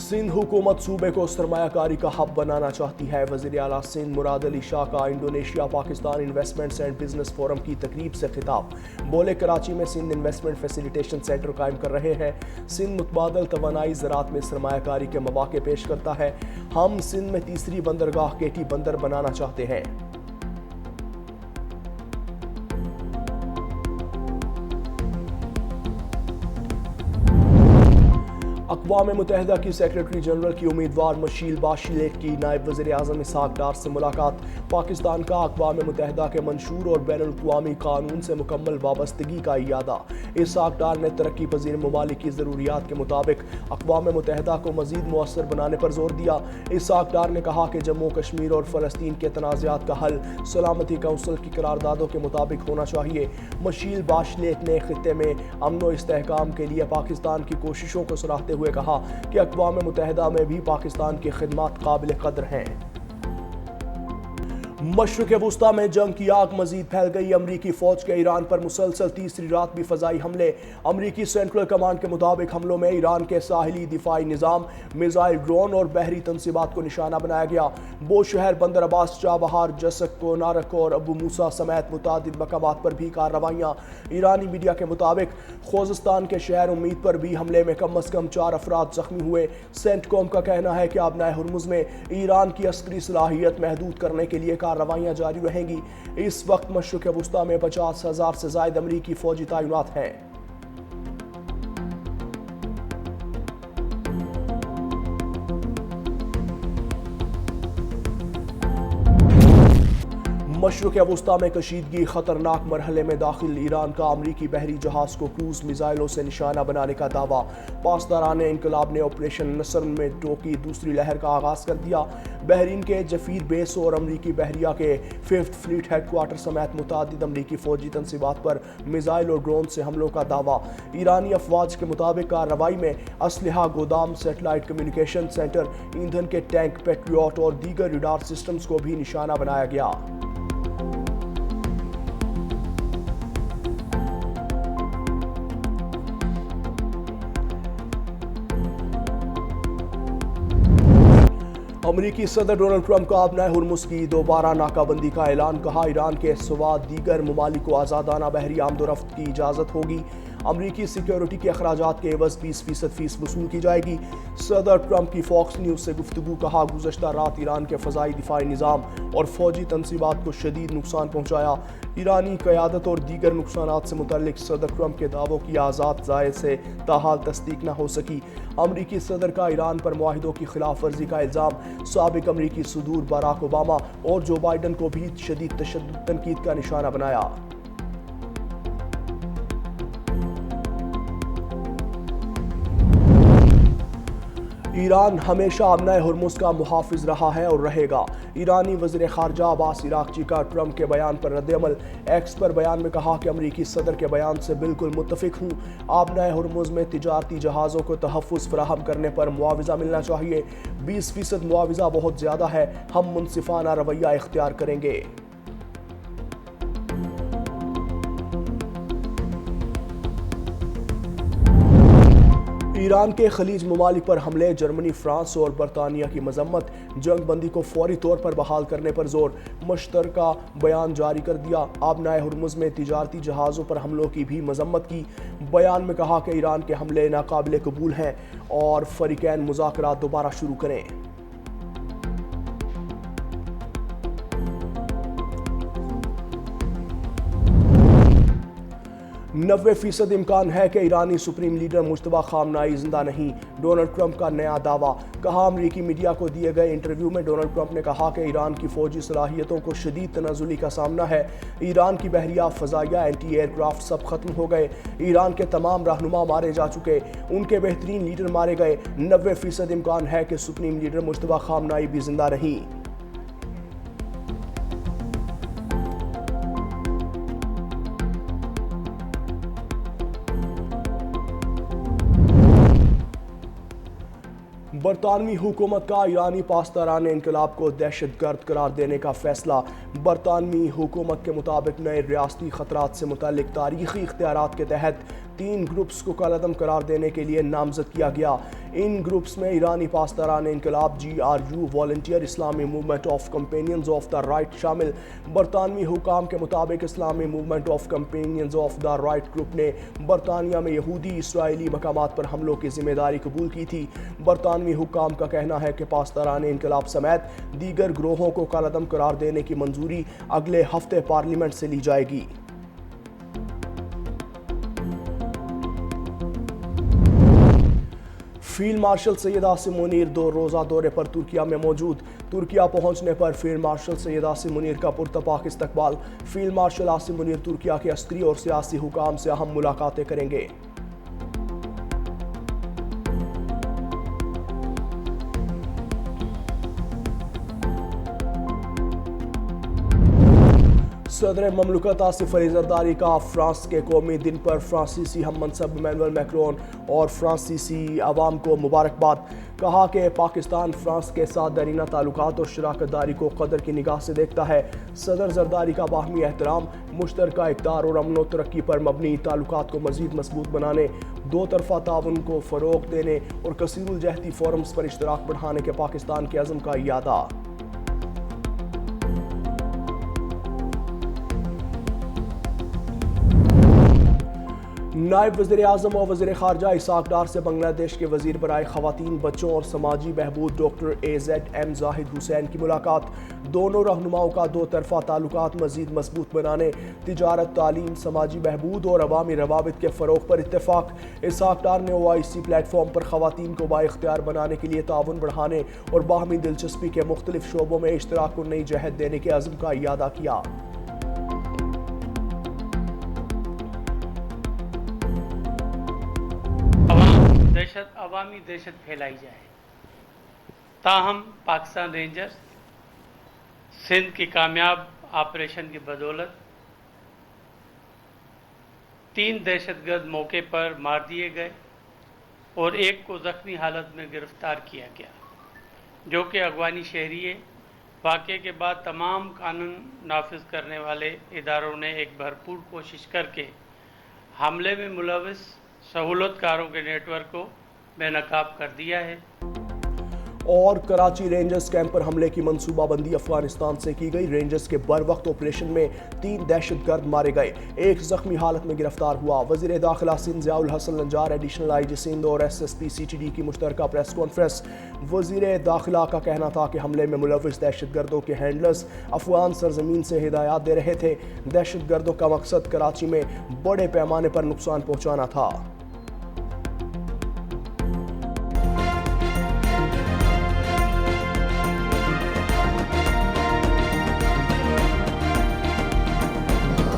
सिंध हुकूमत सूबे को सरमाया कारी का हब बनाना चाहती है। वज़ीर आला सिंध मुराद अली शाह का Indonesia Pakistan investments and business forum की तकरीब से खिताब। बोले कराची में सिंध इन्वेस्टमेंट फैसिलिटेशन सेंटर कायम कर रहे हैं। सिंध मुतबादल तवानाई ज़राअत में सरमाया कारी के मौके पेश करता है। हम सिंध में तीसरी बंदरगाह केटी बंदर बनाना चाहते हैं। अक़वाम मुत्तहिदा की सेक्रेटरी जनरल की उम्मीदवार मशील बाशिलेट की नायब वज़ीर आज़म इसहाक़ डार से मुलाकात। पाकिस्तान का अक़वाम मुत्तहिदा के मंशूर और बैनुल-अक़वामी कानून से मुकम्मल वाबस्तगी का इयादा। इसहाक़ डार ने तरक्की पज़ीर ममालिक की ज़रूरियात के मुताबिक अक़वाम मुत्तहिदा को मज़ीद मुअस्सर बनाने पर जोर दिया। इसहाक़ डार ने कहा कि जम्मू कश्मीर और फ़लस्तीन के तनाज़ात का हल सलामती काउंसिल की करारदादों के मुताबिक होना चाहिए। मशील बाशिलेट ने खित्ते में अमन व इस्तेहकाम के लिए पाकिस्तान की कोशिशों को सराहते हुए कहा कि अक़वाम मुत्तहिदा में भी पाकिस्तान की खिदमत काबिल कदर हैं। मशरिक़ वुस्ता में जंग की आग मजीद फैल गई। अमरीकी फौज के ईरान पर मुसलसल तीसरी रात भी फ़ज़ाई हमले। अमरीकी सेंट्रल कमांड के मुताबिक हमलों में ईरान के साहिली दिफाई निज़ाम, मिसाइल, ड्रोन और बहरी तनसीबात को निशाना बनाया गया। बोशहर, बंदर अब्बास, चाबहार, जसक, कोनारक और अबू मूसा समेत मुतादिद मकामात पर भी कार्रवाइयाँ। ईरानी मीडिया के मुताबिक खोज़िस्तान के शहर उम्मीद पर भी हमले में कम अज़ कम 4 अफराद ज़ख्मी हुए। सेंटकॉम का कहना है कि आबनाए हुर्मुज़ में ईरान की अस्करी सलाहियत महदूद करने के लिए कार्रवाइयाँ जारी रहेंगी। इस वक्त मशरिक़ वुस्ता में 50,000 से ज़ायद अमरीकी फौजी तैनात हैं। मशरिक़ वुस्ता में कशीदगी खतरनाक मरहले में दाखिल। ईरान का अमरीकी बहरी जहाज़ को क्रूज़ मिसाइलों से निशाना बनाने का दावा। पासदारान इनकलाब ने ऑपरेशन नसर में टो की दूसरी लहर का आगाज़ कर दिया। बहरीन के जफीर बेस और अमरीकी बहरिया के 5th फ्लीट हेडक्वार्टर समेत मुतादिद अमरीकी फौजी तनसीबात पर मिसाइल और ड्रोन से हमलों का दावा। ईरानी अफवाज के मुताबिक कार्रवाई में असलहा गोदाम, सेटेलाइट कम्युनिकेशन सेंटर, ईंधन के टैंक, पेट्रियट और दीगर रडार सिस्टम्स को भी निशाना बनाया गया। अमरीकी सदर डोनाल्ड ट्रंप का आबनाए हुर्मुज़ की दोबारा नाकाबंदी का ऐलान। कहा ईरान के सिवा दीगर ममालिक को आज़ादाना बहरी आमदोरफ्त की इजाज़त होगी। अमरीकी सिक्योरिटी के अखराजात के एवज़ 20% फीस वसूल की जाएगी। सदर ट्रंप की फॉक्स न्यूज़ से गुफ्तगू। कहा गुज़श्ता रात ईरान के फ़ज़ाई दिफाई निज़ाम और फ़ौजी तनसीबात को शदीद नुकसान पहुँचाया। ईरानी क़यादत और दीगर नुकसानात से मुतल्लिक सदर ट्रंप के दावों की आज़ाद ज़ाहिर से ताहाल तस्दीक न हो सकी। अमरीकी सदर का ईरान पर मुआहिदों की खिलाफ वर्जी का इल्ज़ाम। साबिक अमरीकी सदूर बराक ओबामा और जो बाइडन को भी शदीद तशद्दुद तनकीद का निशाना बनाया। ईरान हमेशा आबनाए हुर्मुज़ का मुहाफ़िज़ रहा है और रहेगा। ईरानी वज़ीर ख़ारजा अब्बास इराक़ची का ट्रंप के बयान पर रद्द-ए-अमल। एक्स पर बयान में कहा कि अमरीकी सदर के बयान से बिल्कुल मुत्तफ़िक़ हूँ। आबनाए हुर्मुज़ में तिजारती जहाज़ों को तहफ़्फ़ुज़ फ़राहम करने पर मुआवज़ा मिलना चाहिए। 20% मुआवज़ा बहुत ज़्यादा है। हम मुनसिफ़ाना रवैया इख्तियार करेंगे। ईरान के खलीज ममालिक पर हमले। जर्मनी, फ्रांस और बरतानिया की मजम्मत। जंग बंदी को फौरी तौर पर बहाल करने पर जोर। मुश्तरका बयान जारी कर दिया। आबनाए हुर्मुज़ में तिजारती जहाज़ों पर हमलों की भी मजम्मत की। बयान में कहा कि ईरान के हमले नाकाबिले कबूल हैं और फ़रीक़ैन मुज़ाकरात दोबारा शुरू करें। 90% इम्कान है कि ईरानी सुप्रीम लीडर मुश्तबा खामनाई जिंदा नहीं। डोनाल्ड ट्रंप का नया दावा। कहा अमरीकी मीडिया को दिए गए इंटरव्यू में डोनाल्ड ट्रंप ने कहा कि ईरान की फौजी सलाहियतों को शदीद तनाजुली का सामना है। ईरान की बहरिया, फ़ज़ाइया, एंटी एयरक्राफ्ट सब खत्म हो गए। ईरान के तमाम रहनुमा मारे जा चुके, उनके बेहतरीन लीडर मारे गए। 90% इम्कान है कि सुप्रीम लीडर मुश्तबा खामनाई भी जिंदा नहीं। बरतानवी हुकूमत का ईरानी पासदारान इनकलाब को दहशतगर्द करार देने का फैसला। बरतानवी हुकूमत के मुताबिक नए रियासती खतरात से मुतल्लिक तारीखी इख्तियारात के तहत 3 ग्रुप्स को कलअदम करार देने के लिए नामजद किया गया। इन ग्रुप्स में ईरानी पासदारान इनकलाब GRU, वॉलंटियर इस्लामी movement of companions of the right शामिल। बरतानवी हुकाम के मुताबिक इस्लामी movement of companions of the right group ने बरतानिया में यहूदी इसराइली मकामात पर हमलों की जिम्मेदारी कबूल की थी। बरतानवी हुकाम का कहना है कि पासदारान इनकलाब समेत दीगर ग्रोहों को कलअदम करार देने की मंजूरी अगले हफ्ते पार्लियामेंट से ली जाएगी। फील्ड मार्शल सैयद आसिम मुनीर 2 रोज़ा दौरे पर तुर्किया में मौजूद। तुर्किया पहुंचने पर फील्ड मार्शल सैयद आसिम मुनीर का पुरतपाक इस्तकबाल। फील्ड मार्शल आसिम मुनीर तुर्किया के अस्करी और सियासी हुकाम से अहम मुलाकातें करेंगे। सदर ममलकत आसिफ अली जरदारी का फ्रांस के कौमी दिन पर फ्रांसीसी हम मनसब इमैनुअल मैक्रोन और फ्रांसीसी अवाम को मुबारकबाद। कहा कि पाकिस्तान फ्रांस के साथ दरीना ताल्लुकात और शराकत दारी को कदर की निगाह से देखता है। सदर जरदारी का बाहमी एहतराम, मुश्तरका इक़दार और अमन व तरक्की पर मबनी ताल्लुकात को मज़ीद मजबूत बनाने, 2 तरफ़ा ताउन को फ़रोग़ देने और कसीरुल जहती फ़ोरम्स पर इश्तराक बढ़ाने के पाकिस्तान के अज़्म का इयादा। नायब वज़ीर आज़म और वज़ीर ख़ारजा इसहाक़ डार से बांग्लादेश के वज़ीर बराए ख़वातीन, बच्चों और समाजी बहबूद डॉक्टर AZM ज़ाहिद हुसैन की मुलाकात। दोनों रहनुमाओं का 2 तरफ़ा ताल्लुकात मज़ीद मजबूत बनाने, तिजारत, तालीम, समाजी बहबूद और अवामी रवाबित के फ़रोग़ पर इत्तेफ़ाक। इसहाक़ डार ने OIC प्लेटफॉर्म पर ख़वातीन को बाइख्तियार बनाने के लिए ताउन बढ़ाने और बाहमी दिलचस्पी के मुख्तलिफ शोबों में इश्तराक को नई जहत देने के अज़्म का इयादा किया। अवामी दहशत फैलाई जाए। ताहम पाकिस्तान रेंजर्स सिंध की कामयाब ऑपरेशन की बदौलत 3 दहशतगर्द मौके पर मार दिए गए और एक को ज़ख्मी हालत में गिरफ्तार किया गया, जो कि अगवानी शहरी है। वाक़े के बाद तमाम कानून नाफिज करने वाले इदारों ने एक भरपूर कोशिश करके हमले में मुलविस सहूलतकारों के नेटवर्क को बेनकाब कर दिया है। और कराची रेंजर्स कैंप पर हमले की मंसूबाबंदी अफगानिस्तान से की गई। रेंजर्स के बर वक्त ऑपरेशन में 3 दहशतगर्द मारे गए, 1 जख्मी हालत में गिरफ्तार हुआ। वज़ीर दाखिला सिंध ज़ियाउल हसन नजार, एडिशनल IG सिंध और SSP CTD की मुश्तरका प्रेस कॉन्फ्रेंस। वज़ीर दाखिला का कहना था कि हमले में मुलविस दहशतगर्दों के हैंडलर्स अफगान सरजमीन से हिदायत दे रहे थे। दहशतगर्दों का मकसद कराची में बड़े पैमाने पर नुकसान पहुँचाना था।